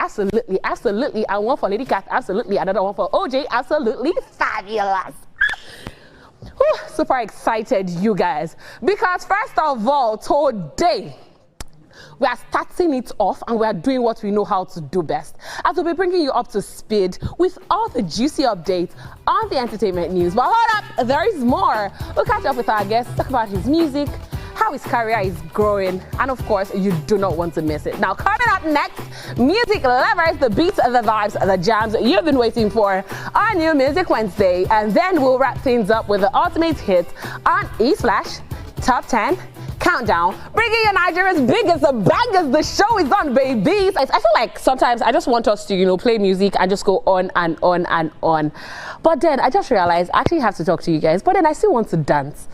Absolutely, absolutely. And one for Lady Cat, absolutely. Another one for OJ, absolutely fabulous. Whew, super excited, you guys. Because first of all, today, we are starting it off and we are doing what we know how to do best. As we'll be bringing you up to speed with all the juicy updates on the entertainment news. But hold up, there is more. We'll catch up with our guest, talk about his music, how his career is growing, and of course, you do not want to miss it. Now, coming up next, music lovers, the beats, the vibes, the jams you've been waiting for on New Music Wednesday. And then we'll wrap things up with the ultimate hit on E-Splash Top 10 Countdown, bringing you Nigeria's biggest bangers. The show is on, babies. I feel like sometimes I just want us to, play music and just go on and on and on. But then I just realized I actually have to talk to you guys, but then I still want to dance.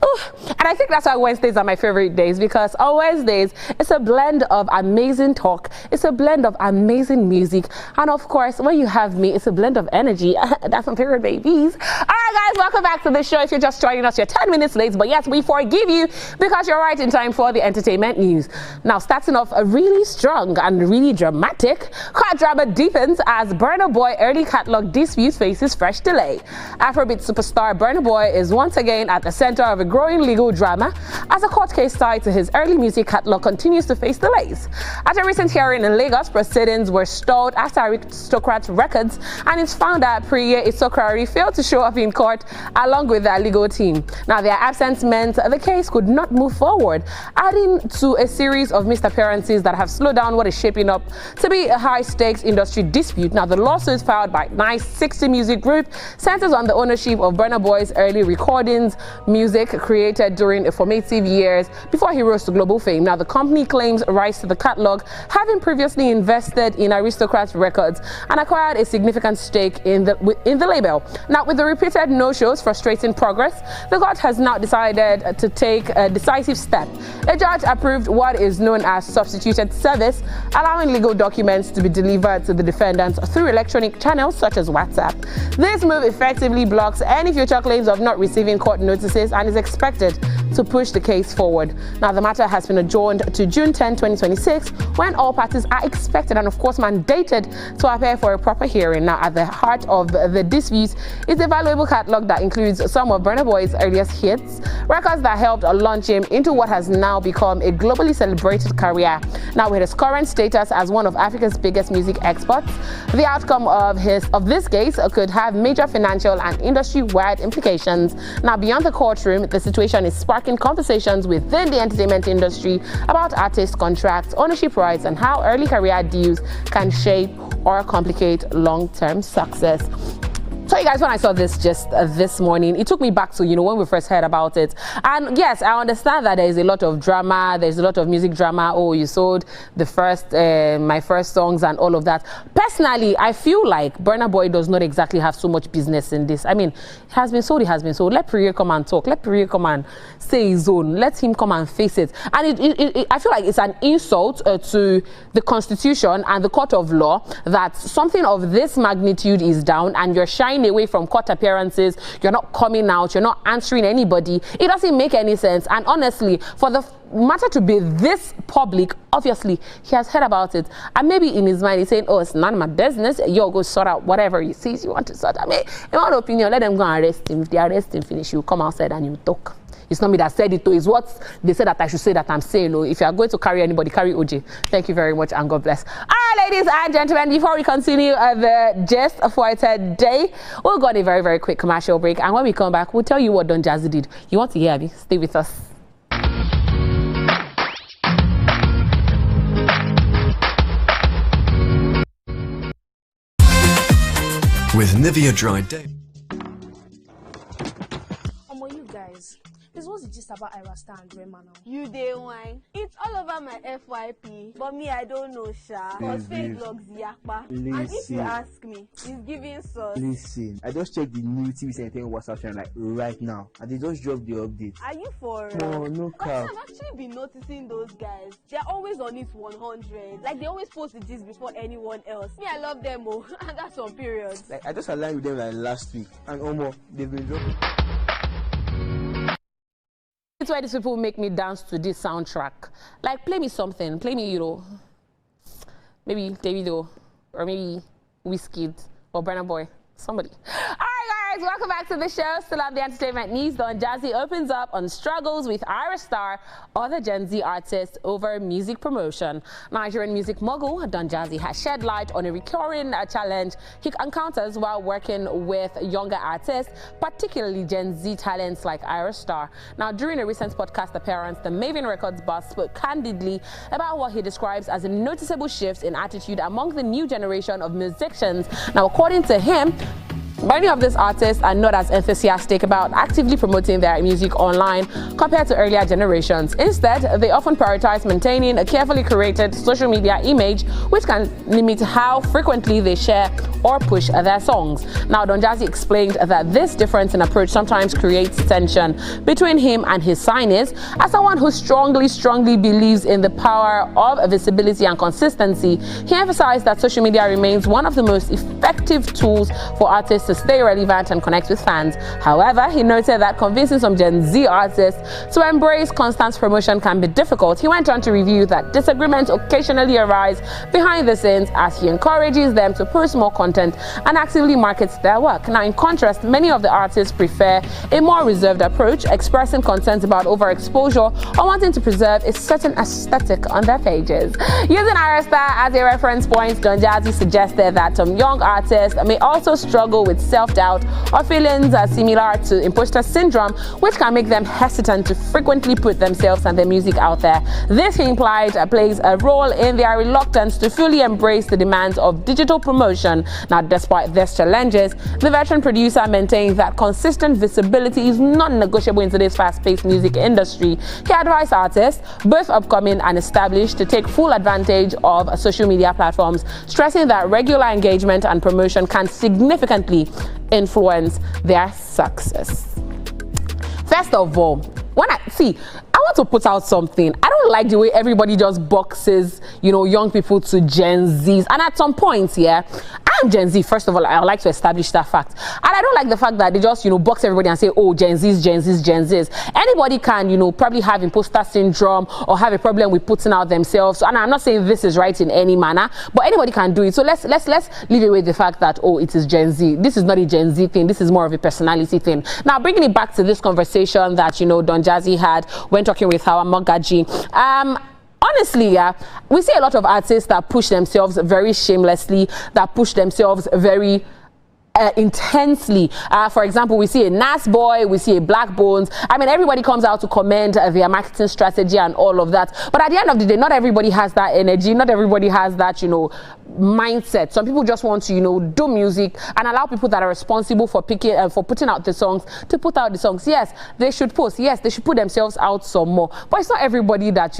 Ooh. And I think that's why Wednesdays are my favorite days, because on Wednesdays, it's a blend of amazing talk, it's a blend of amazing music, and of course, when you have me, it's a blend of energy. That's my favorite, babies. All right, guys, welcome back to the show. If you're just joining us, you're 10 minutes late, but yes, we forgive you because you're right in time for the entertainment news. Now, starting off really strong and really dramatic, court drama deepens as Burna Boy early catalog dispute faces fresh delay. Afrobeat superstar Burna Boy is once again at the center of a growing legal drama as a court case tied to his early music catalog continues to face delays. At a recent hearing in Lagos, proceedings were stalled after Aristocrat Records and its founder Priye Isokrari failed to show up in court along with their legal team. Now, their absence meant the case could not move forward, adding to a series of missed appearances that have slowed down what is shaping up to be a high-stakes industry dispute. Now, the lawsuit filed by Nice 60 Music Group centers on the ownership of Burna Boy's early recordings, music created during a formative years before he rose to global fame. Now, the company claims rights to the catalog, having previously invested in Aristocrat Records and acquired a significant stake in the label. Now, with the repeated no-shows frustrating progress, the court has now decided to take a decisive step. A judge approved what is known as substituted service, allowing legal documents to be delivered to the defendants through electronic channels such as WhatsApp. This move effectively blocks any future claims of not receiving court notices and is expected to push the case forward. Now, the matter has been adjourned to June 10, 2026, when all parties are expected and, of course, mandated to appear for a proper hearing. Now, at the heart of the dispute is a valuable catalog that includes some of Burna Boy's earliest hits, records that helped launch him into what has now become a globally celebrated career. Now, with his current status as one of Africa's biggest music exports, the outcome of this case could have major financial and industry-wide implications. Now, beyond the courtroom, the situation is sparking conversations within the entertainment industry about artist contracts, ownership rights, and how early career deals can shape or complicate long-term success. So, you guys, when I saw this just this morning, it took me back to, when we first heard about it. And yes, I understand that there is a lot of drama, there's a lot of music drama. Oh, you sold my first songs and all of that. Personally, I feel like Burna Boy does not exactly have so much business in this. I mean, it has been sold, it has been sold. Let Priye come and talk. Let Priye come and say his own. Let him come and face it. And I feel like it's an insult to the Constitution and the court of law that something of this magnitude is down and you're shying away from court appearances, you're not coming out, you're not answering anybody. It doesn't make any sense. And honestly, for the matter to be this public, obviously he has heard about it, and maybe in his mind he's saying, oh, it's none of my business, yo, go sort out whatever you see you want to sort out. I mean, in my opinion, let them go and arrest him. If they arrest him, finish, you come outside and you talk. It's not me that said it, though. It's what they said that I should say that I'm saying. Oh, if you are going to carry anybody, carry OJ. Thank you very much and God bless. All right, ladies and gentlemen, before we continue the gist for today, we'll go on a very, very quick commercial break. And when we come back, we'll tell you what Don Jazzy did. You want to hear me? Stay with us. With Nivea Dry Day. This was just about Irasta and Rema now. You day wine. It's all over my FYP. But me, I don't know, Sha. Cause fake logs yakpa. And if you ask me, it's giving sauce. Listen, I just checked the new TVcentertainment WhatsApp channel right now. And they just dropped the update. Are you for Oh, no cap. I've actually been noticing those guys. They're always on it 100. Like, they always post the gist before anyone else. Me, I love them, oh. And that's on period. Like, I just aligned with them like last week. And they've been dropping. It's why these people make me dance to this soundtrack. Like, play me something. Play me, maybe Davido, or maybe Wizkid, or Burna Boy, somebody. All right, guys, welcome back to the show. Still on the entertainment news. Don Jazzy opens up on struggles with Ira Star, other Gen Z artists over music promotion. Nigerian music mogul Don Jazzy has shed light on a recurring challenge he encounters while working with younger artists, particularly Gen Z talents like Ira Star. Now, during a recent podcast appearance, the Maven Records boss spoke candidly about what he describes as a noticeable shift in attitude among the new generation of musicians. Now, according to him, many of these artists are not as enthusiastic about actively promoting their music online compared to earlier generations. Instead, they often prioritize maintaining a carefully curated social media image, which can limit how frequently they share or push their songs. Now, Don Jazzy explained that this difference in approach sometimes creates tension between him and his signees. As someone who strongly believes in the power of visibility and consistency, he emphasized that social media remains one of the most effective tools for artists to stay relevant and connect with fans. However, he noted that convincing some Gen Z artists to embrace constant promotion can be difficult. He went on to review that disagreements occasionally arise behind the scenes as he encourages them to post more content and actively markets their work. Now, in contrast, many of the artists prefer a more reserved approach, expressing concerns about overexposure or wanting to preserve a certain aesthetic on their pages. Using Ira Star as a reference point, Don Jazzy suggested that some young artists may also struggle with self-doubt or feelings similar to imposter syndrome, which can make them hesitant to frequently put themselves and their music out there. This, he implied, plays a role in their reluctance to fully embrace the demands of digital promotion. Now, despite these challenges, the veteran producer maintains that consistent visibility is non-negotiable in today's fast-paced music industry. He advised artists, both upcoming and established, to take full advantage of social media platforms, stressing that regular engagement and promotion can significantly influence their success. First of all, I want to put out something. I don't like the way everybody just boxes, young people to Gen Zs. And at some point, I'm Gen Z. First of all, I would like to establish that fact. And I don't like the fact that they just, box everybody and say, oh, Gen Zs, Gen Zs, Gen Zs. Anybody can, probably have imposter syndrome or have a problem with putting out themselves. And I'm not saying this is right in any manner, but anybody can do it. So let's leave away the fact that, oh, it is Gen Z. This is not a Gen Z thing. This is more of a personality thing. Now, bringing it back to this conversation that, Don Jazzy had when talking with our Mogaji. Honestly, we see a lot of artists that push themselves very shamelessly, that push themselves very intensely. For example, we see a Nas Boy, we see a Black Bones. I mean, everybody comes out to commend their marketing strategy and all of that. But at the end of the day, not everybody has that energy. Not everybody has that, mindset. Some people just want to, do music and allow people that are responsible for putting out the songs to put out the songs. Yes, they should post. Yes, they should put themselves out some more. But it's not everybody that,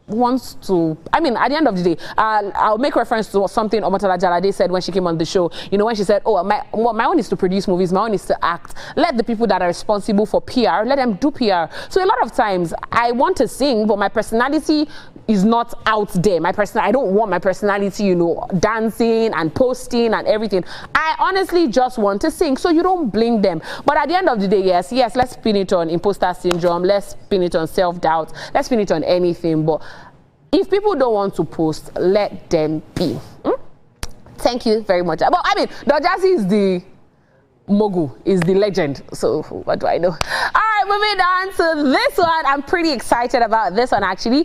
wants to. I mean, at the end of the day, I'll make reference to something Omotola Jalade said when she came on the show. When she said, oh, my own is to produce movies, my own is to act. Let the people that are responsible for PR, let them do PR. So a lot of times I want to sing, but my personality is not out there. I don't want my personality, dancing and posting and everything. I honestly just want to sing, so you don't blame them. But at the end of the day, yes, let's pin it on imposter syndrome, let's pin it on self-doubt, let's pin it on anything. But if people don't want to post, let them be. Thank you very much. But I mean, Don Jazzy is the mogul, is the legend. So what do I know? All right, moving on to this one. I'm pretty excited about this one actually,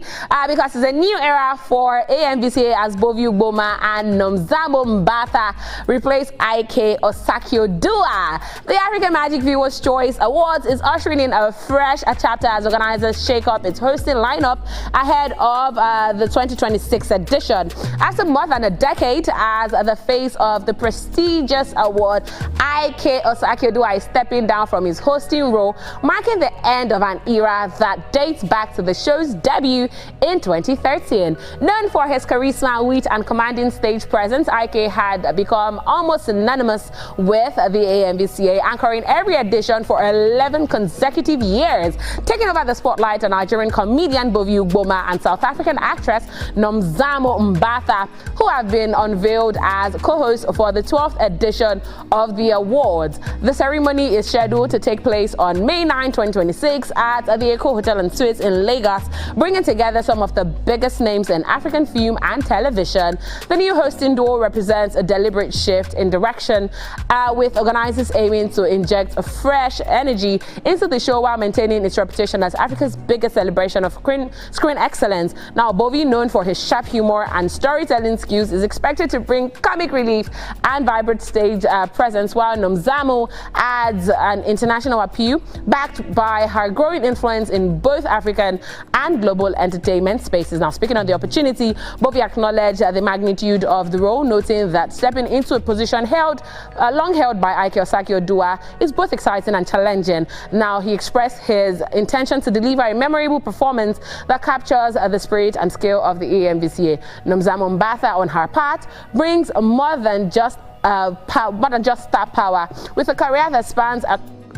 because it's a new era for AMVCA as Ex-Bbnaija and Nomzamo Mbatha replace IK Osakio-Dua. The African Magic Viewers' Choice Awards is ushering in a fresh chapter as organizers shake up its hosting lineup ahead of the 2026 edition. After more than a decade as the face of the prestigious award, IK Osakio-Dua is stepping down from his hosting role, marking the end of an era that dates back to the show's debut in 2013. Known for his charisma, wit, and commanding stage presence, IK had become almost synonymous with the AMVCA, anchoring every edition for 11 consecutive years. Taking over the spotlight are Nigerian comedian Ex-Bbnaija and South African actress Nomzamo Mbatha, who have been unveiled as co-hosts for the 12th edition of the award. The ceremony is scheduled to take place on May 9, 2026 at the Eco Hotel and Suites in Lagos, bringing together some of the biggest names in African film and television. The new hosting duo represents a deliberate shift in direction, with organizers aiming to inject a fresh energy into the show while maintaining its reputation as Africa's biggest celebration of screen excellence. Now, Bovi, known for his sharp humor and storytelling skills, is expected to bring comic relief and vibrant stage presence, while Nomzamo adds an international appeal backed by her growing influence in both African and global entertainment spaces. Now, speaking on the opportunity, Bovi acknowledged the magnitude of the role, noting that stepping into a position long held by Ike Osaki-Oduwa is both exciting and challenging. Now, he expressed his intention to deliver a memorable performance that captures the spirit and scale of the AMVCA. Nomzamo Mbatha, on her part, brings more than just star power. With a career that spans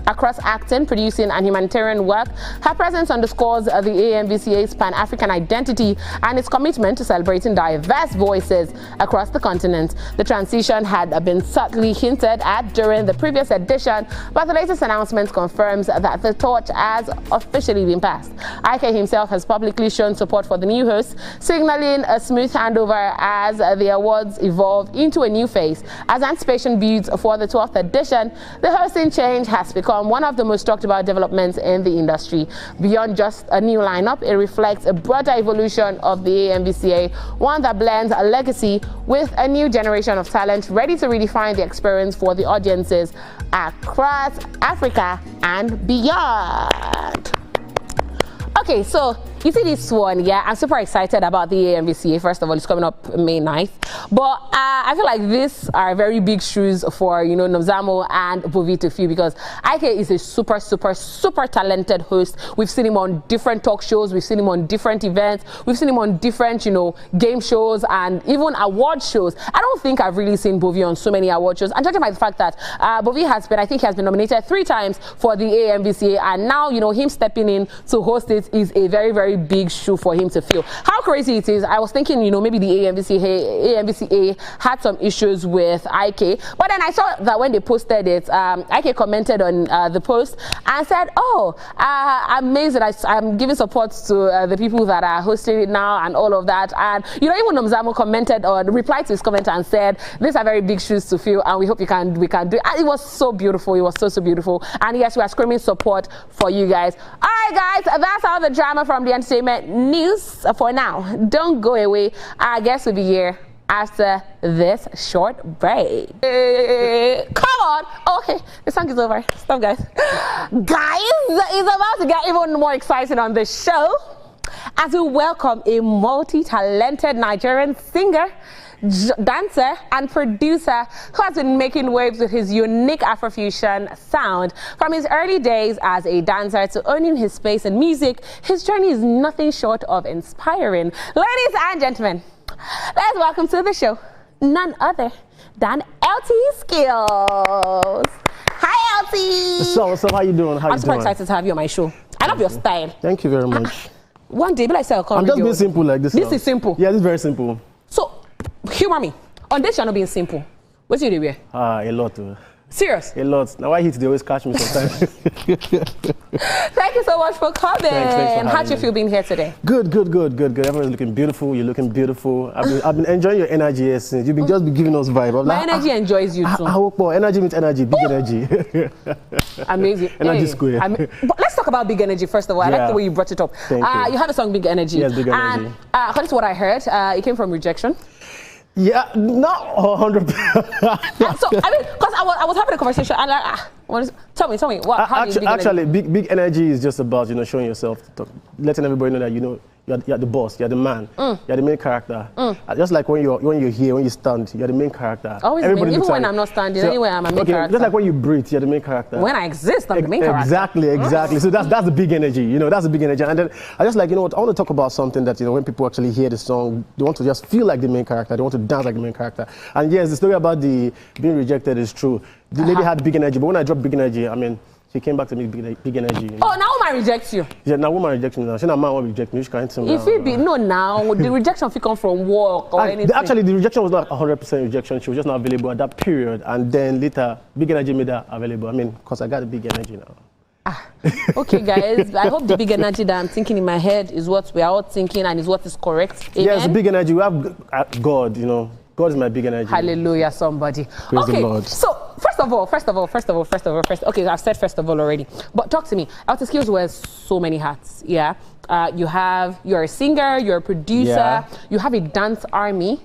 across acting, producing, and humanitarian work, her presence underscores the AMVCA's Pan-African identity and its commitment to celebrating diverse voices across the continent. The transition had been subtly hinted at during the previous edition, but the latest announcement confirms that the torch has officially been passed. Ike himself has publicly shown support for the new host, signaling a smooth handover as the awards evolve into a new phase. As anticipation builds for the 12th edition, the hosting change has become one of the most talked about developments in the industry. Beyond just a new lineup, it reflects a broader evolution of the AMVCA, one that blends a legacy with a new generation of talent ready to redefine the experience for the audiences across Africa and beyond. Okay, so you see this one, yeah, I'm super excited about the AMVCA. First of all, it's coming up May 9th. But I feel like these are very big shoes for, you know, Nomzamo and Bovi to fill, because Ike is a super talented host. We've seen him on different talk shows. We've seen him on different events. We've seen him on different, you know, game shows and even award shows. I don't think I've really seen Bovi on so many award shows. And judging by the fact that Bovi has been, I think he has been nominated 3 times for the AMVCA. And now, you know, him stepping in to host it is a very big shoe for him to fill. How crazy it is. I was thinking, you know, maybe the AMVCA had some issues with Ike, but then I saw that when they posted it, Ike commented on the post and said, oh, I'm amazing. I'm giving support to the people that are hosting it now and all of that. And, you know, even Nomzamo commented or replied to his comment and said, these are very big shoes to fill, and we hope we can do it. And it was so beautiful. It was so beautiful. And yes, we are screaming support for you guys. All right, guys, that's all the drama from the entertainment news for now. Don't go away. Our guests will be here after this short break. Come on. Okay, the song is over. Stop, guys. Guys, it's about to get even more exciting on the show as we welcome a multi-talented Nigerian singer, dancer and producer who has been making waves with his unique Afrofusion sound. From his early days as a dancer to owning his space in music, his journey is nothing short of inspiring. Ladies and gentlemen, let's welcome to the show none other than LT Skills. Hi, LT. So how you doing? I'm super excited to have you on my show. I love your style. Thank you very much. One day, but I say I'll come. I'm just being simple like this. This is simple. Yeah, this is very simple. So, humor me. On this, you're not being simple. What do you wear? A lot. Serious? A lot. Now, why hits they always catch me sometimes. Thank you so much for coming. Thanks How do you feel being here today? Good. Everyone's looking beautiful. You're looking beautiful. I've been enjoying your energy since. You've been just giving us vibe. My energy enjoys you too. I hope energy means energy, big energy. Amazing. Energy square. But let's talk about big energy first of all. I like the way you brought it up. Thank you. You have a song, Big Energy. Yes, Big Energy. And according to what I heard, it came from rejection. Yeah, not 100%. So, I mean, because I was having a conversation and tell me, what? How actually, big energy is just about, you know, showing yourself, letting everybody know that, you know, you're the boss, you're the man, you're the main character. Just like when you're here, when you stand, you're the main character. Always even when I'm not standing, anyway, I'm a main character. Just like when you breathe, you're the main character. When I exist, I'm the main character. Exactly. So that's the big energy, you know, that's the big energy. And then I just like, you know what, I want to talk about something that, you know, when people actually hear the song, they want to just feel like the main character, they want to dance like the main character. And yes, the story about the being rejected is true. The lady had big energy, but when I dropped big energy, I mean, she came back to me big energy. You know? Oh, now woman rejects you. Yeah, now woman rejects me now. She now man will reject me. She can't tell me. If it be no now, the rejection will come from work or anything. Actually, the rejection was not 100% rejection. She was just not available at that period. And then later, big energy made her available. I mean, because I got the big energy now. Okay, guys. I hope the big energy that I'm thinking in my head is what we are all thinking and is what is correct. Amen? Yes, the big energy. We have God, you know. God is my big energy. Hallelujah, somebody. Praise the Lord. So first of all, okay, I've said first of all already. But talk to me. Alti Skills wears so many hats. Yeah. You're a singer, you're a producer, you have a dance army.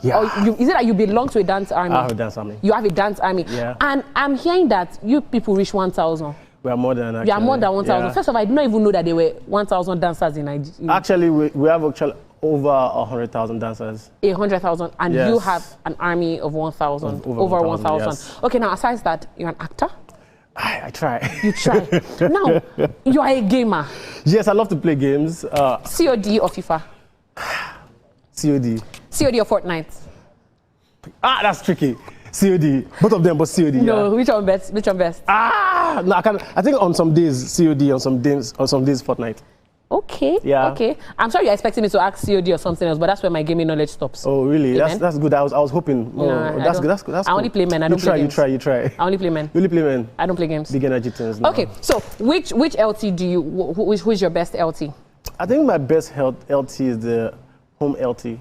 Yeah. Or is it that you belong to a dance army? I have a dance army. You have a dance army. Yeah. And I'm hearing that you people reach 1,000. We are more than actually. You are more than 1,000. Yeah. First of all, I did not even know that there were 1,000 dancers in Nigeria. Actually, we have actually over 100,000 dancers. 100,000, and Yes. you have an army of 1,000. Over 1,000. Yes. Okay, now aside that, you're an actor. I try. You try. Now, you are a gamer. Yes, I love to play games. COD or FIFA? COD. COD or Fortnite? That's tricky. COD. Both of them, but COD. No, Yeah. which one best? Which one best? No, I think on some days COD, on some days Fortnite. Okay. Yeah. Okay. I'm sorry you're expecting me to ask COD or something else, but that's where my gaming knowledge stops. Oh, really? Amen? That's good. I was hoping. No, That's I good. That's I only play men. I don't play games. You try. I only play men. You only play men. I don't play games. Big energy things. No. Okay. So which LT do you? Who's your best LT? I think my best LT is the home LT.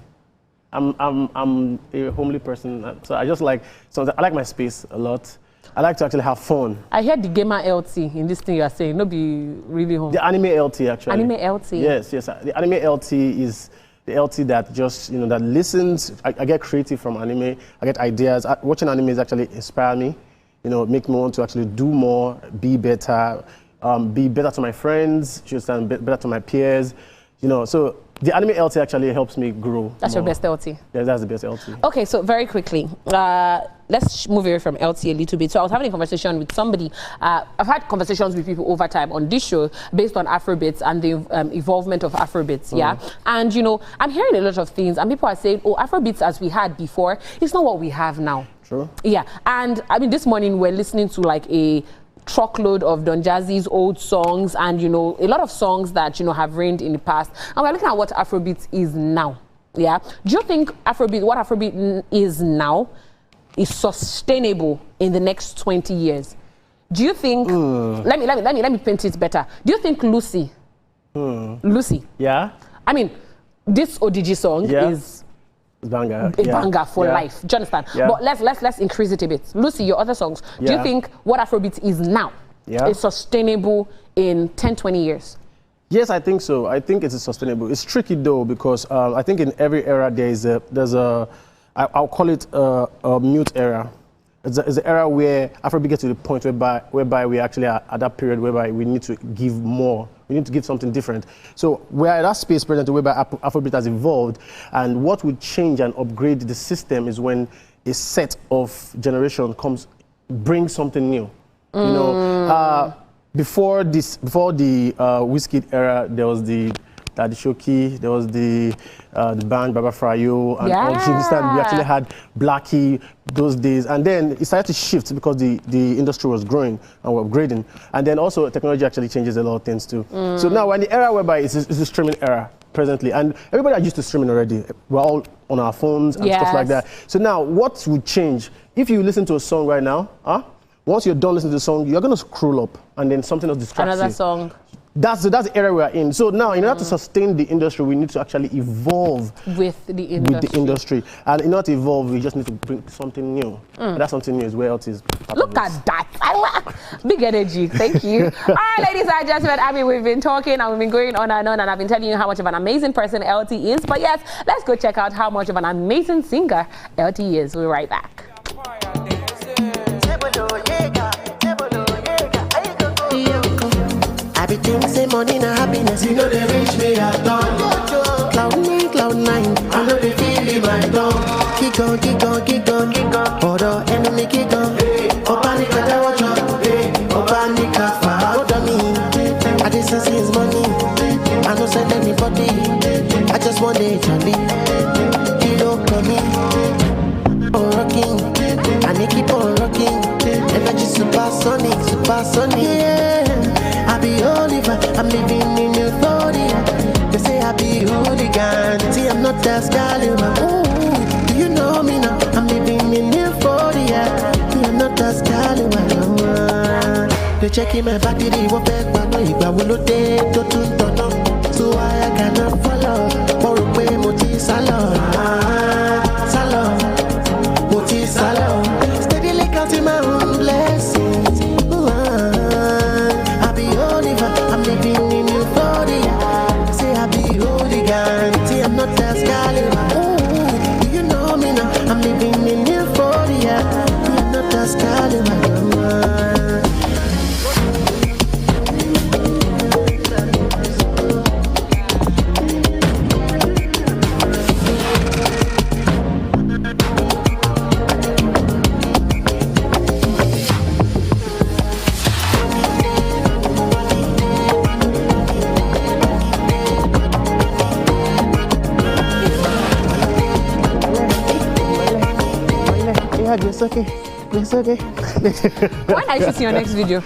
I'm a homely person, so I just like. So I like my space a lot. I like to actually have fun. I heard the gamer LT in this thing you are saying. No, be really home. The anime LT actually. Anime LT. Yes. The anime LT is the LT that just that listens. I get creative from anime. I get ideas. Watching animes actually inspire me. Make me want to actually do more, be better to my friends, just better to my peers. So the anime LT actually helps me grow. That's more. your best LT? Yeah, that's the best LT. Okay, so very quickly, let's move away from LT a little bit. So I was having a conversation with somebody. I've had conversations with people over time on this show based on Afrobeats and the evolvement of Afrobeats, yeah? And, I'm hearing a lot of things, and people are saying, oh, Afrobeats as we had before, it's not what we have now. True. Yeah, and I mean, this morning we're listening to like a truckload of Don Jazzy's old songs and, a lot of songs that, have reigned in the past. And we're looking at what Afrobeat is now. Yeah. Do you think what Afrobeat is now is sustainable in the next 20 years? Do you think, let me paint it better. Do you think Lucy, Yeah. I mean, this ODG song is banger. a banger for life. Do you understand? Yeah. But let's increase it a bit. Lucy, your other songs, do you think what Afrobeat is now is sustainable in 10, 20 years? Yes, I think so. I think it's sustainable. It's tricky though because I think in every era there's a I'll call it a mute era. It's an era where Afrobeat gets to the point whereby we actually are at that period whereby we need to give more. We need to give something different. So we're at that space presently whereby Afrobeat has evolved, and what will change and upgrade the system is when a set of generation brings something new. Before the Wizkid era, there was the Daddy Shoki, there was the band Baba Frayo, and all this time we actually had Blackie those days, and then it started to shift because the industry was growing and we're upgrading, and then also technology actually changes a lot of things too. So now we're in the era whereby it's a streaming era presently, and everybody are used to streaming already. We're all on our phones and stuff like that. So now what would change if you listen to a song right now? Once you're done listening to the song, you're going to scroll up and then something else distracts you. Another song. That's the era we're in. So now, in order to sustain the industry, we need to actually evolve with the industry. And in order to evolve, we just need to bring something new. And that something new is where else is. Look at that. Big energy. Thank you. All right, ladies and gentlemen, I mean, we've been talking and we've been going on and on, and I've been telling you how much of an amazing person LT is. But yes, let's go check out how much of an amazing singer LT is. We'll be right back. Everything say money na happiness. You know they reach me at dawn. Cloud nine. I know they feel in my dawn. Kick on. Order enemy kick on. Opanika da watch out. Opanika fa. What I mean? I just see his money. I don't send anybody. I just want it jolly. Kilo me. Oh rocking. And they keep on rocking. Energy supersonic. Yeah. I be Oliver, I'm living in Euphoria. They say I be hooligan. See, I'm not that stallion. Ooh, do you know me now? I'm living in Euphoria. See, I'm not that stallion. They checking my battery, what back, but no, you got to do. So I cannot follow. For a way, Moti Salon. Salon. Moti Salon. Steadily counting my own blessings. I be Oliver, I'm living in euphoria. Say I be holy guy, see I'm not that Scally. Do you know me now? I'm living in euphoria. I'm not that Scally. It's okay. It's okay. When are you shooting your next video?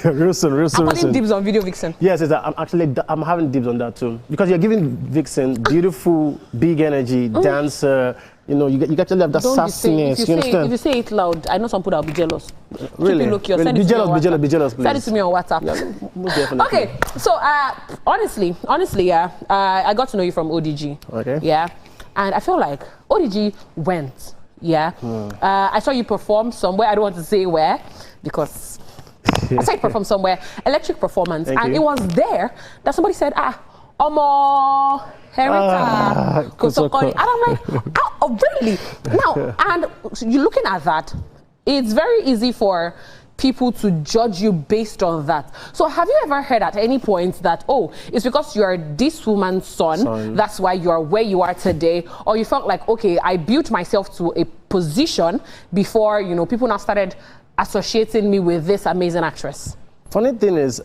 Real soon. I'm putting dibs on Video Vixen. Yes, I'm having dibs on that too. Because you're giving Vixen beautiful, big energy, dancer. You know, you actually have that sassiness. If you say it loud, I know some people will be jealous. Really? Keep it low-key. Really? Be jealous, please. Send it to me on WhatsApp. Yeah, most definitely. Okay, so honestly, yeah, I got to know you from ODG. Okay. Yeah, and I feel like ODG went. Yeah, I saw you perform somewhere. I don't want to say where because I saw you perform somewhere. Electric performance, and it was there that somebody said, Omo Herita Kosokoi, and I'm like, oh really? Now, and you're looking at that. It's very easy for people to judge you based on that. So have you ever heard at any point that, oh, it's because you're this woman's son, that's why you're where you are today? Or you felt like, okay, I built myself to a position before, you know, people now started associating me with this amazing actress? Funny thing is,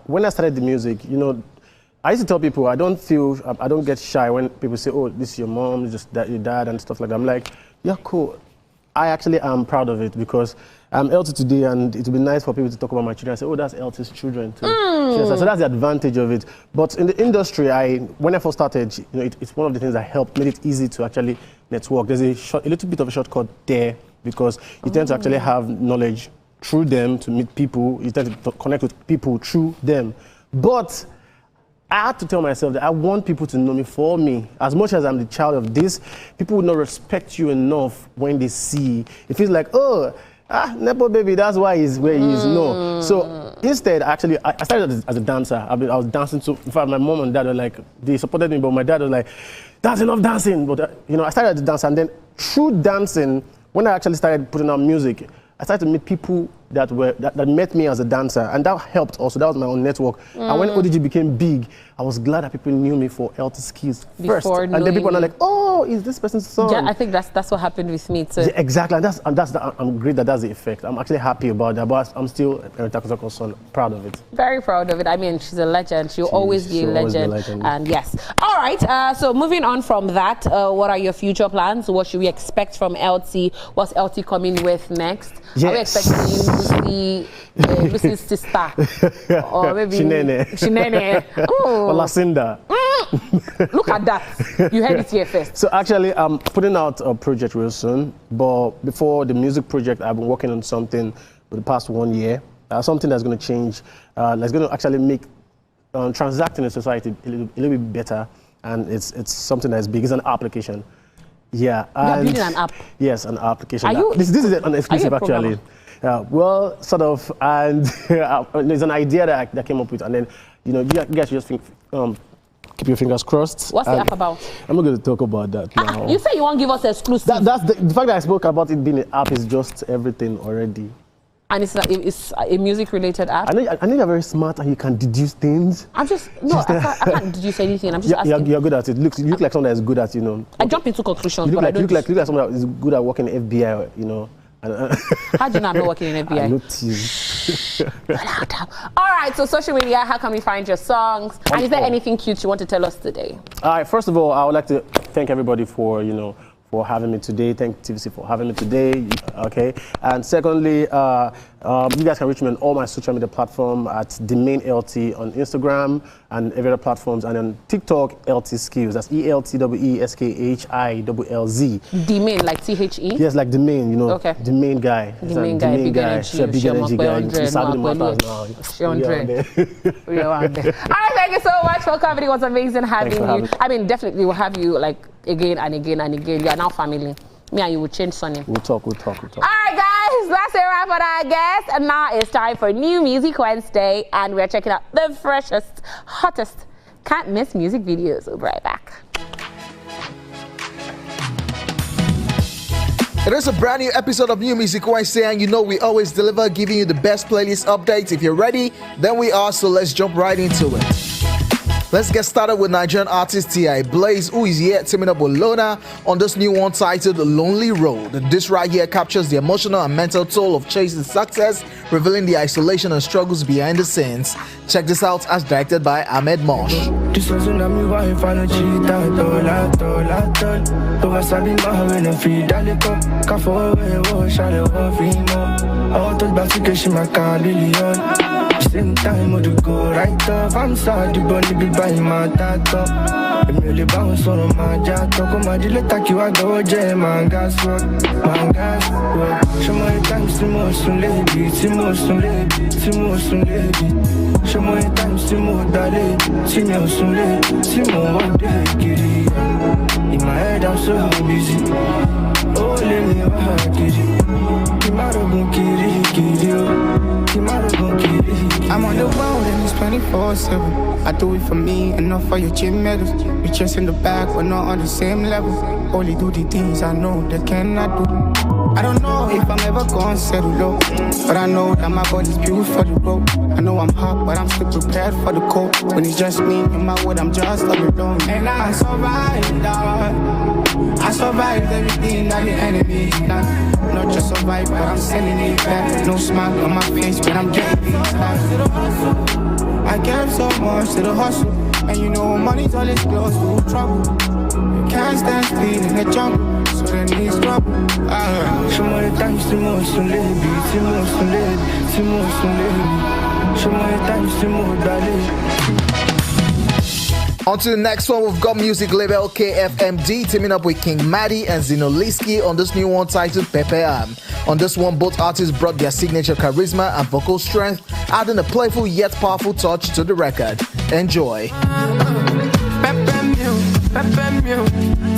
when I started the music, you know, I used to tell people I don't get shy when people say, oh, this is your mom, this is your dad and stuff like that. I'm like, yeah, cool. I actually am proud of it because I'm LT today, and it would be nice for people to talk about my children and say, oh, that's LT's children too. So that's the advantage of it. But in the industry, when I first started, you know, it's one of the things that helped, made it easy to actually network. There's a little bit of a shortcut there because you tend to actually have knowledge through them to meet people. You tend to connect with people through them. But I had to tell myself that I want people to know me for me. As much as I'm the child of this, people would not respect you enough when they see. It feels like, oh, Nepo baby, that's why he's where he is. No. So instead, actually, I started as a dancer. I was dancing to, in fact, my mom and dad were like, they supported me, but my dad was like, that's enough dancing. But, you know, I started as a dancer, and then through dancing, when I actually started putting out music, I started to meet people that met me as a dancer, and that helped also. That was my own network. And when ODG became big, I was glad that people knew me for LT skills first. And then people are like, oh, is this person's son? Yeah, I think that's what happened with me too. Yeah, exactly, and I'm great that that's the effect. I'm actually happy about that, but I'm still Herita Kosoko's son, proud of it. Very proud of it. I mean, she's a legend. She'll always be a legend. And yes. All right, so moving on from that, what are your future plans? What should we expect from LT? What's LT coming with next? Yes. Are we expecting Lucy's sister? Or maybe Shinene. Or Lacinda. Look at that. You heard it here first. So actually, I'm putting out a project real soon. But before the music project, I've been working on something for the past 1 year. Something that's going to change, that's going to actually make transacting in society a little bit better. And it's something that's big. It's an application. Yeah. You're building an app? Yes, an application. Are you, this is an exclusive, actually. Well, sort of. And there's an idea that I came up with. And then, you know, you guys just think, keep your fingers crossed. What's the app about? I'm not going to talk about that now. You say you won't give us exclusive. That's the fact that I spoke about it being an app is just everything already. And it's a music-related app? I know you're very smart and you can deduce things. I can't deduce anything. I'm just asking. You're good at it. You look like someone that is good at, you know. I jump into conclusions, but I don't. You look like someone that is good at working in FBI, you know. How do you know I'm not working in FBI? I noticed. All right, so social media, how can we find your songs? And is there anything cute you want to tell us today? All right, first of all, I would like to thank everybody for, you know, for having me today. Thank TVC for having me today. Okay. And secondly, you guys can reach me on all my social media platforms at the main LT on Instagram and every other platforms, and on TikTok, LT Skills. That's ELTWESKHILLZ. The main, like THE? Yes, like the main, you know. Okay. The main guy. The main guy, big energy. Big energy guy. He's having the matters now. We are on there. All right, thank you so much for coming. It was amazing having you. I mean, definitely we'll have you like again and again and again. You are now family. Me and you will change Sonny. We'll talk. All right, guys, that's a wrap on our guest. And now it's time for New Music Wednesday. And we're checking out the freshest, hottest, can't miss music videos. We'll be right back. It is a brand new episode of New Music Wednesday, and you know we always deliver, giving you the best playlist updates. If you're ready, then we are, so let's jump right into it. Let's get started with Nigerian artist T.I.Blaze, who is here teaming up with Lona on this new one titled Lonely Road. This right here captures the emotional and mental toll of chasing success, revealing the isolation and struggles behind the scenes. Check this out as directed by Ahmed Mosh. This wasn't me wife, I know cheat at all. Over Sabi Maha, no free Daliko. Kafo, shall I want to back to Kishi, my car, billion. Same time, would you go right off? I'm sorry, the bunny be by my tattoo. I'm really bounce on my jack. Come on, you let you I go, jam, man, gas work. Show my times to motion, lady, Timotion, lady. Show my times to more, daddy, Timotion, lady, Timo, what day, kitty. In my head, I'm so busy. Oh, let me walk, kitty. Kimaro, kitty. I'm on the road and it's 24/7. I do it for me and not for your gym medals. We just in the back, we're not on the same level. Only do the things I know they cannot do. I don't know if I'm ever gonna settle low, but I know that my body's built for the road. I know I'm hot, but I'm still prepared for the cold. When it's just me in my wood, I'm just all alone. And I survived, I survived everything that the enemy done. Not just survive, but I'm sending it back. No smile on my face when I'm getting these back. I gave so much to the hustle, and you know money's always close to trouble. You can't stand still in the jungle, so there needs trouble. Show my times to motion, lady, Timotion, lady. Show my times to more, daddy. On to the next one, we've got music label KFMD teaming up with King Maddie and Zinoliski on this new one titled Pepe Am. On this one, both artists brought their signature charisma and vocal strength, adding a playful yet powerful touch to the record. Enjoy. Say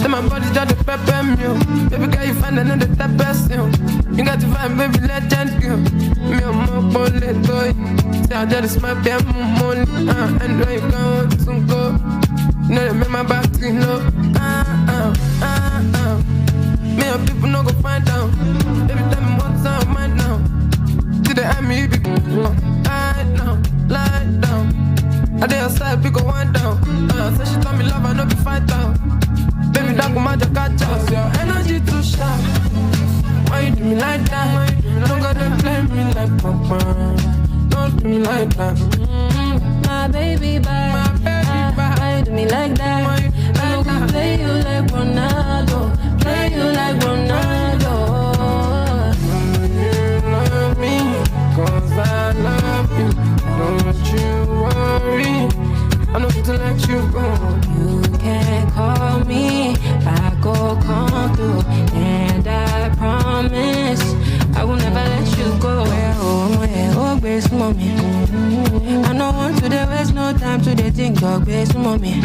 my body just the pepper meal. Baby girl, you find another type person. You got to find baby legend girl. Me a more bullet toy. Say I just smile be money. And when you go to go, you know they make my back clean up. Me and people no go find out. Every time I'm on time, mind now. To the enemy, be lie down. I did outside, we go one down. So she told me love, I know be fight down. Baby, that go magic catch us. Your energy too sharp. Why you do me like that? Don't gotta play me like papa. Don't do me like that. My baby bye. Why you do me like that? I will play you like Ronaldo. Play you like Ronaldo. You love me, 'cause I love you. Don't you worry, I know to let you go. You can call me, I go come through, and I promise I will never let you go. Base mommy. I don't want to waste no time to think of base mommy.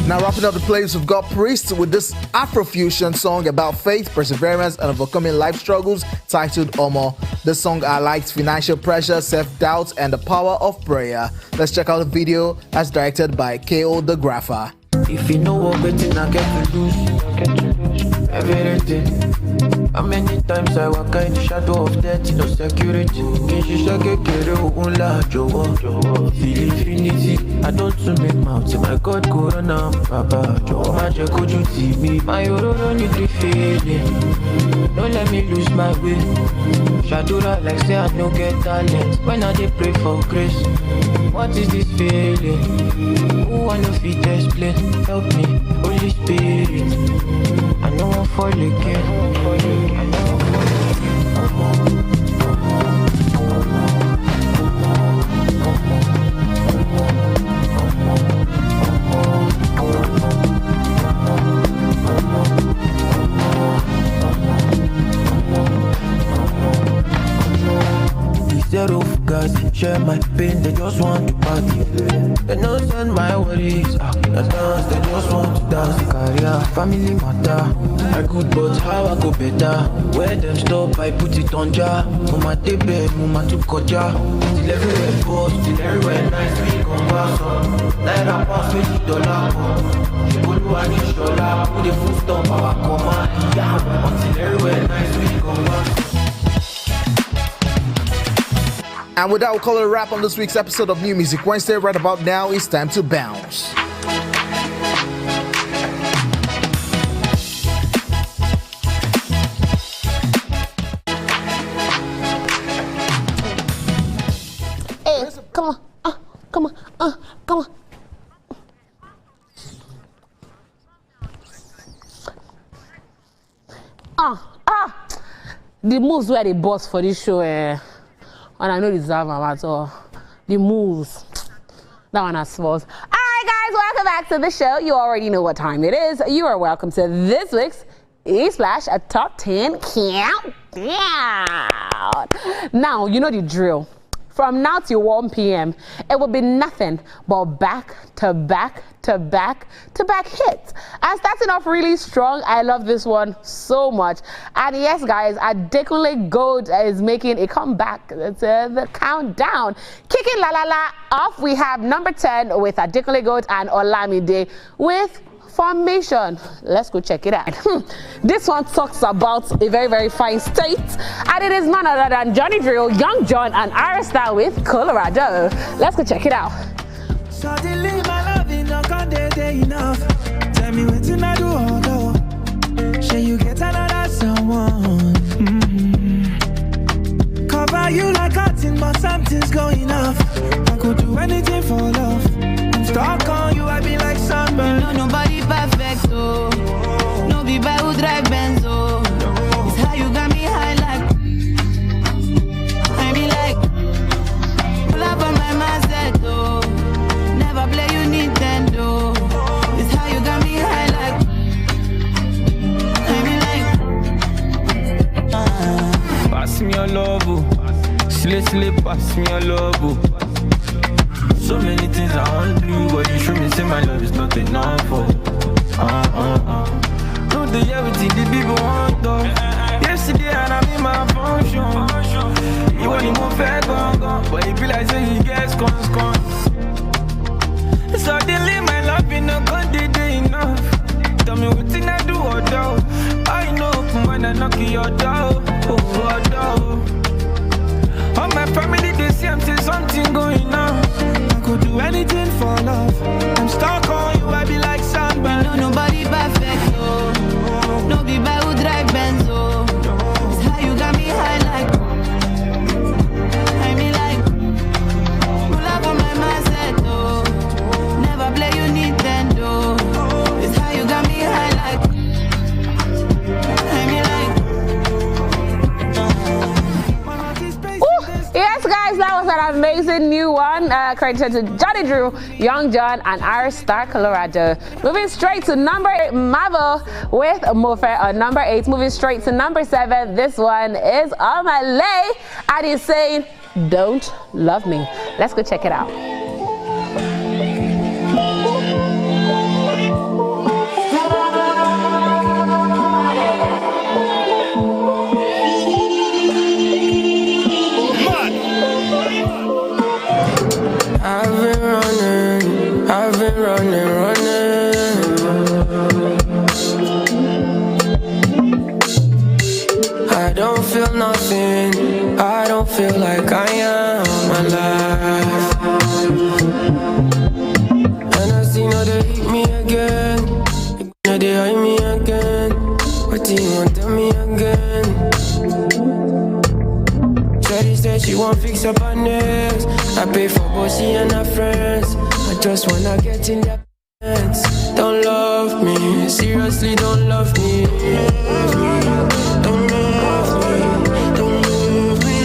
Now wrapping up the playlist, we've got Priest with this Afrofusion song about faith, perseverance, and overcoming life struggles titled Omo. This song highlights financial pressure, self-doubt, and the power of prayer. Let's check out the video as directed by K.O. the Grapher. If you know what betting I get to lose, everything. How many times I walk in the shadow of death, no security. Can she shake it, feel infinity. I don't to make mouth, my God, Corona, Papa, Joe, Magic, could you see me? My Oro need the feeling. Don't let me lose my way. Shadura like say I don't get talent. When I dey pray for grace, what is this feeling? Who I know fit explain? Help me, Holy Spirit. I know I'll fall again. I know I'll fall again. Zero guys share my pain, they just want to party. They don't send my worries, that's dance, they just want to dance. Career, family matter, I good but how I go better. Where them stop, I put it on jar. Mama tebe, mama to koja. Till everywhere post, till everywhere nice, we come pass on. Naira pass $20. Shibolu and Ishola, put the full stop, our coma. Yeah, until everywhere nice, we come pass. And with that, we'll call it a wrap on this week's episode of New Music Wednesday. Right about now, it's time to bounce. Hey, come on, come on, come on. The moves were the boss for this show, and I know deserve them at all. The moves. That one has falls. Alright guys, welcome back to the show. You already know what time it is. You are welcome to this week's E-Splash, a top 10 countdown. Now, you know the drill. From now till 1 p.m., it will be nothing but back to back to back to back hits. And starting off really strong, I love this one so much. And yes, guys, Adekunle Gold is making a comeback to the countdown. Kicking La La La off, we have number 10 with Adekunle Gold and Olamide with Formation. Let's go check it out. This one talks about a very, very fine state, and it is none other than Johnny Drill, Young John, and Arista with Colorado. Let's go check it out. Suddenly my love is not enough. Tell me what I do, although shall you get another someone? Cover you like cotton, but something's going off. I could do anything for love. I'm stuck on you, I be like sunburn. No, nobody perfect, oh. No be by who drive Benz, oh. It's how you got me high like. I be like, pull up on my mindset, oh. Never play you Nintendo. It's how you got me high like. I be like, pass me your love, oh. Slay, pass me your love, oh. So many things I want to do, but you show me say my love is not enough, oh. No, the everything the people want, though. Yesterday and I'm in my function. You want to move fair, gone, but it feel like say he gets gone. Suddenly my love in a good day enough. Tell me what thing I do or do. I know when I knock your door, oh, door. All my family, they see I'm saying something going on. I could do anything for love. I'm stuck on you, I be like sunburn. no, nobody perfect, oh. No be by who drive Benz, oh. It's how you got me high like. I be like, pull up on my mindset, oh. Never play you Nintendo. It's how you got me high like. I be like, Yes, guys, that was an amazing new one. Credited to Johnny Drew, Young John, and Arista Colorado. Moving straight to number 8, Marvel with Mofe on number 8. Moving straight to number 7, this one is On My Lay, and he's saying, Don't Love Me. Let's go check it out. I've been running. feel nothing. I don't feel like I am alive. And I see now they hit me again. Now they hide me again. What do you want to tell me again? Shawty said she won't fix up her nails. I pay for bossy and her friends. I just wanna get in their pants. Don't love me, seriously don't love me. Don't love me, don't love me,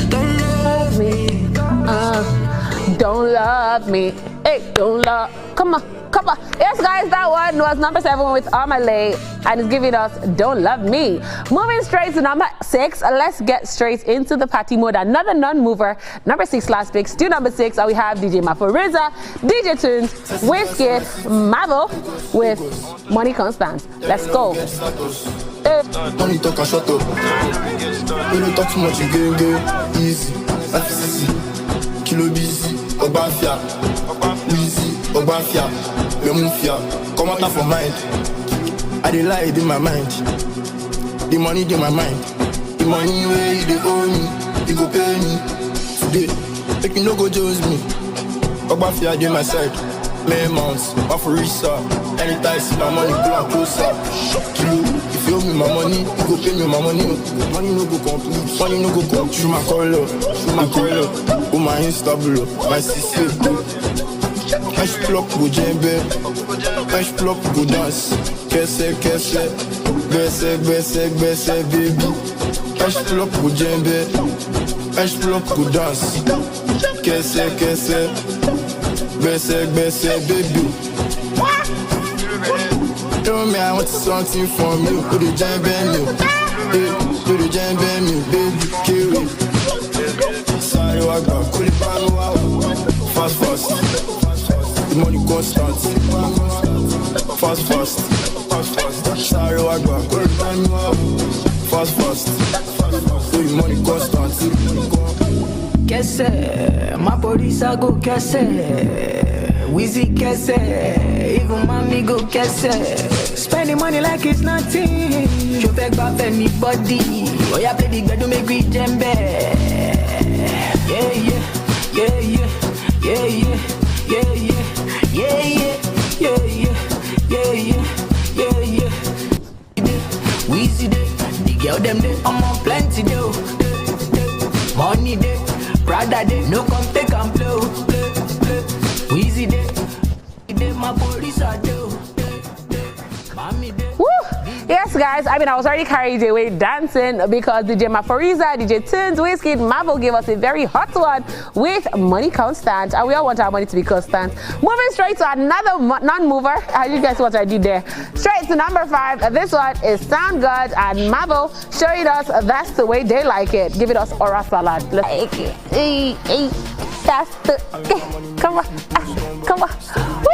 don't love me, don't love me. Don't love me. Hey, don't love. Come on. Come on. Yes, guys, that one was number 7 with Amalay, and it's giving us Don't Love Me. Moving straight to number 6, let's get straight into the party mode. Another non-mover, number 6 last pick, still number 6, and we have DJ Maforiza, DJ Tunes, Wizkid, Mavo with Money Constant. Let's go. Don't you talk and shut up. When you talk too much, you get easy. FCC, Kilo busy, Ogbafia, Wheezy, Ogbafia, Lemufia. Come out of my mind. I dey lie in my mind. The money in my mind. The money where you dey owe me, you go pay me today. Make you no go judge me. Ogbafia dey my side. May months, Maforiza. Anytime see my money, go and closer. Kilo, if you owe me my money, you go pay me my money. Money no go complete, money no go complete. Through my color, oh my instable, my sister. Cash plop go djembe, cash plop go dance. Kese, bese, baby. Cash plop go djembe, cash plop go dance. Kese, bese, baby. Tell me I want something from you. Do the djembe me, do the djembe me, baby. Kill it. Sorry, wagba, kulipano wow. Fast. The money constant. Fast. Sorry, wagba, kulipano wow. Fast. The money constant. Kese, my police I go kese. Wheezy kese, even mommy go kese. Spending money like it's nothing. You beg off anybody. Oh yeah, baby, girl, do make me djembe. Yeah. Wheezy day, the girl them day, I'm on plenty though. Money day, Prada day, no come take and blow. Wheezy day, my police are do. Woo! Yes, guys, I was already carried away dancing because DJ Maforiza, DJ Tunes, Wizkid, Mavo gave us a very hot one with Money Constant, and we all want our money to be constant. Moving straight to another non-mover. How you guys what I did there? Straight to number 5. This one is Sound God and Mavo showing us That's the Way They Like It, giving us Aura Salad. Let's take it. That's the come on. Woo!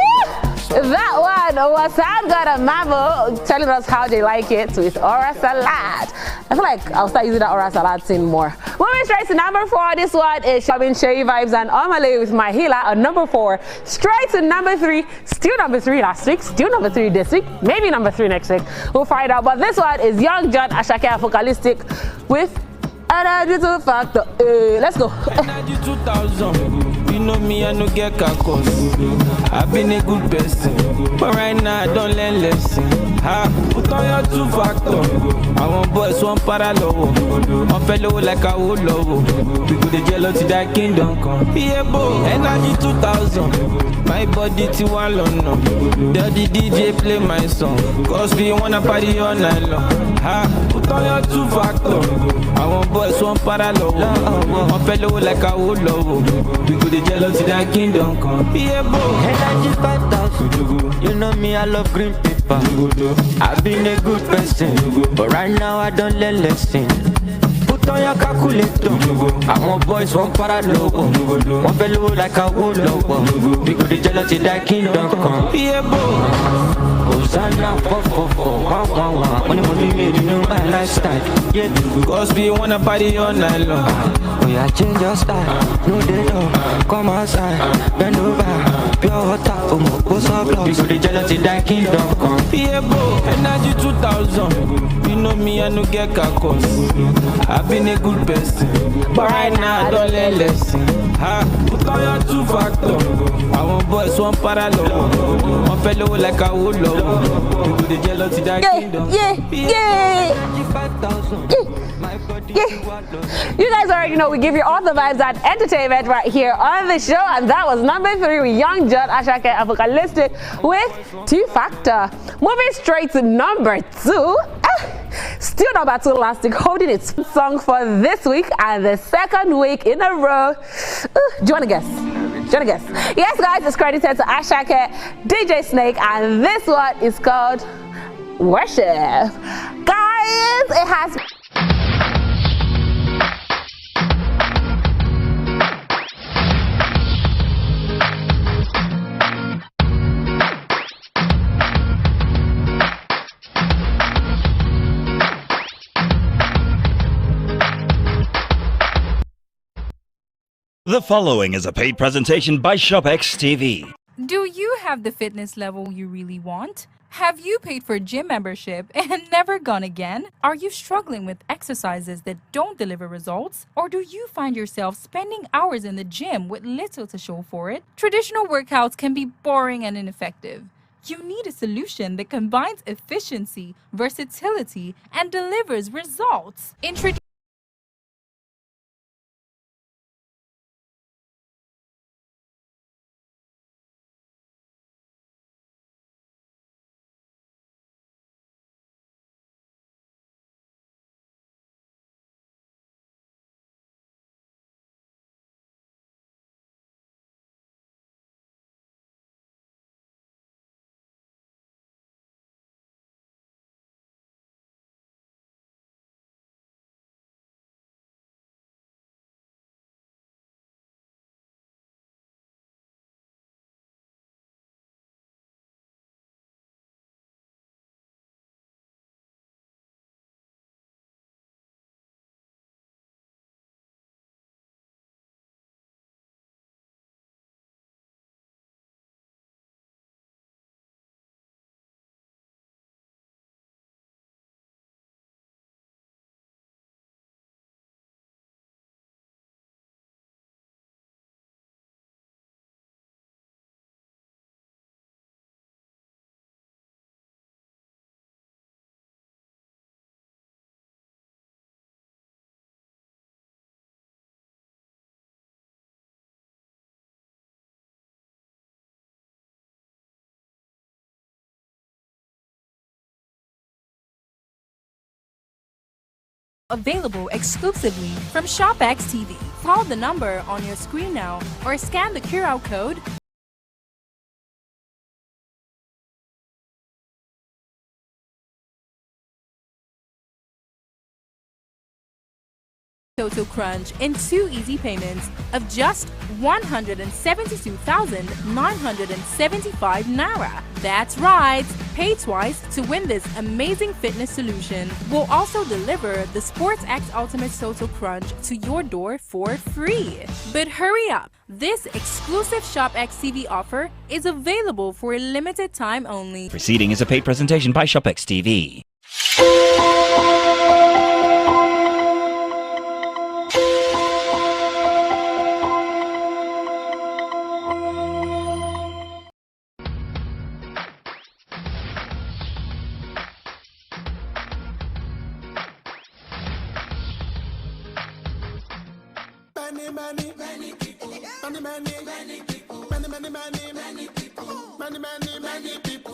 That one was Sound God and Mavo telling us how they like it with Aura Salad. I feel like I'll start using that Aura Salad thing more. Moving straight to number 4, this one is Shabin Sherry Vibes and Amalay with My Healer on number 4. Straight to number 3, still number 3 last week, still number 3 this week, maybe number 3 next week. We'll find out. But this one is Young John Ashake Apocalyptic with Energy to Factor. Let's go. Energy 2000. You know me, I no get cacos. I've been a good person, but right now I don't learn lesson. Put on your 2 factor. I want boys, one parallel. One fellow like a whole low. We go the jealous to that kingdom come. Yeah, boy, Energy 2000. My body to one London. The DJ play my song. Cause we wanna party all night long. Put on your 2 factor. I want boys, one parallel. One fellow like a whole low. We go the jealous to that kingdom come. Yeah, boy. Energy 5000. You know me, I love green paper. I've been a good person, but right now I don't learn lesson. Put on your calculator. I want boys, one parallel. One fellow like a whole low. We go the jealous to that kingdom come. Yeah, boy. Hosanna, money, you know my lifestyle. Yeah, Cause we wanna party all night long. Oh yeah, change your style. No day no, come outside, bend over, pure water, what's up, love? You the jealousy that kingdom come. Yeah, bro, energy 2000. You know me, I no get cacos. I've been a good person, but right now I don't let lesson. Put on your 2-factor. I want boys, one parallel. One fellow like a wood love. You the jealousy that kingdom. Yeah. You guys already know we give you all the vibes and entertainment right here on the show, and that was number 3 with Young Judd, Ashake Apocalyptic with 2-Factor. Moving straight to number 2. Still number 2 Elastic holding its song for this week and the second week in a row. Do you want to guess? Yes, guys, it's credited to Ashake, DJ Snake, and this one is called Worship. Guys, it has... The following is a paid presentation by ShopX TV. Do you have the fitness level you really want? Have you paid for gym membership and never gone again? Are you struggling with exercises that don't deliver results? Or do you find yourself spending hours in the gym with little to show for it? Traditional workouts can be boring and ineffective. You need a solution that combines efficiency, versatility, and delivers results. Available exclusively from ShopX TV. Call the number on your screen now or scan the QR code. Total Crunch in 2 easy payments of just 172,975 Naira. That's right, pay twice to win this amazing fitness solution. We'll also deliver the Sports X Ultimate Total Crunch to your door for free. But hurry up, this exclusive ShopX TV offer is available for a limited time only. Proceeding is a paid presentation by ShopX TV. Many people, many people, many people, many people, many people, many